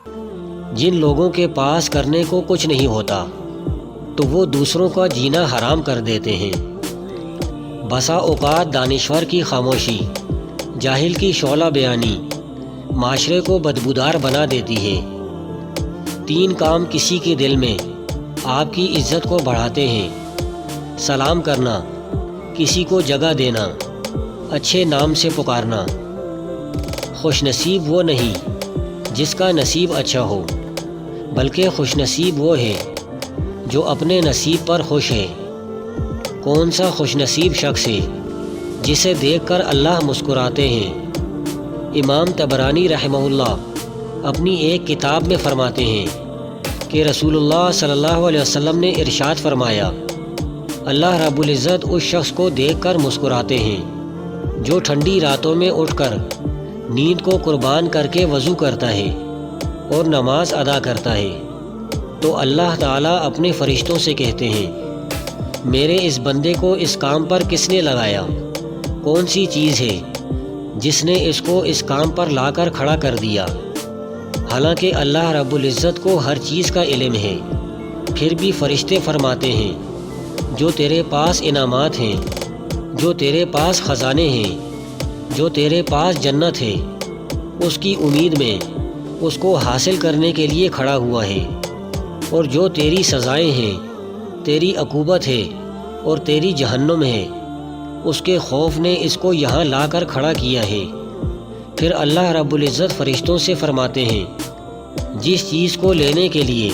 جن لوگوں کے پاس کرنے کو کچھ نہیں ہوتا تو وہ دوسروں کا جینا حرام کر دیتے ہیں۔ بسا اوقات دانشور کی خاموشی، جاہل کی شعلہ بیانی معاشرے کو بدبودار بنا دیتی ہے۔ 3 کام کسی کے دل میں آپ کی عزت کو بڑھاتے ہیں: سلام کرنا، کسی کو جگہ دینا، اچھے نام سے پکارنا۔ خوش نصیب وہ نہیں جس کا نصیب اچھا ہو، بلکہ خوش نصیب وہ ہے جو اپنے نصیب پر خوش ہے۔ کون سا خوش نصیب شخص ہے جسے دیکھ کر اللہ مسکراتے ہیں؟ امام طبرانی رحمہ اللہ اپنی ایک کتاب میں فرماتے ہیں کہ رسول اللہ صلی اللہ علیہ وسلم نے ارشاد فرمایا، اللہ رب العزت اس شخص کو دیکھ کر مسکراتے ہیں جو ٹھنڈی راتوں میں اٹھ کر نیند کو قربان کر کے وضو کرتا ہے اور نماز ادا کرتا ہے، تو اللہ تعالیٰ اپنے فرشتوں سے کہتے ہیں، میرے اس بندے کو اس کام پر کس نے لگایا؟ کون سی چیز ہے جس نے اس کو اس کام پر لا کر کھڑا کر دیا؟ حالانکہ اللہ رب العزت کو ہر چیز کا علم ہے، پھر بھی فرشتے فرماتے ہیں، جو تیرے پاس انعامات ہیں، جو تیرے پاس خزانے ہیں، جو تیرے پاس جنت ہے، اس کی امید میں اس کو حاصل کرنے کے لیے کھڑا ہوا ہے، اور جو تیری سزائیں ہیں، تیری عقوبت ہے اور تیری جہنم ہے، اس کے خوف نے اس کو یہاں لا کر کھڑا کیا ہے۔ پھر اللہ رب العزت فرشتوں سے فرماتے ہیں، جس چیز کو لینے کے لیے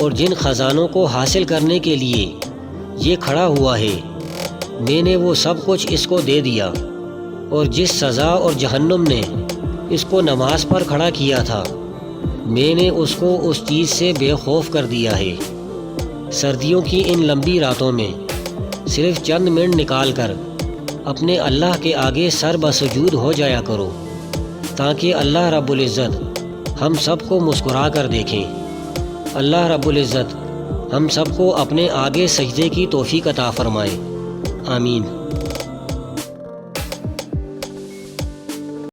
اور جن خزانوں کو حاصل کرنے کے لیے یہ کھڑا ہوا ہے، میں نے وہ سب کچھ اس کو دے دیا، اور جس سزا اور جہنم نے اس کو نماز پر کھڑا کیا تھا، میں نے اس کو اس چیز سے بے خوف کر دیا ہے۔ سردیوں کی ان لمبی راتوں میں صرف چند منٹ نکال کر اپنے اللہ کے آگے سر بسجود ہو جایا کرو، تاکہ اللہ رب العزت ہم سب کو مسکرا کر دیکھیں۔ اللہ رب العزت ہم سب کو اپنے آگے سجدے کی توفیق عطا فرمائے، آمین۔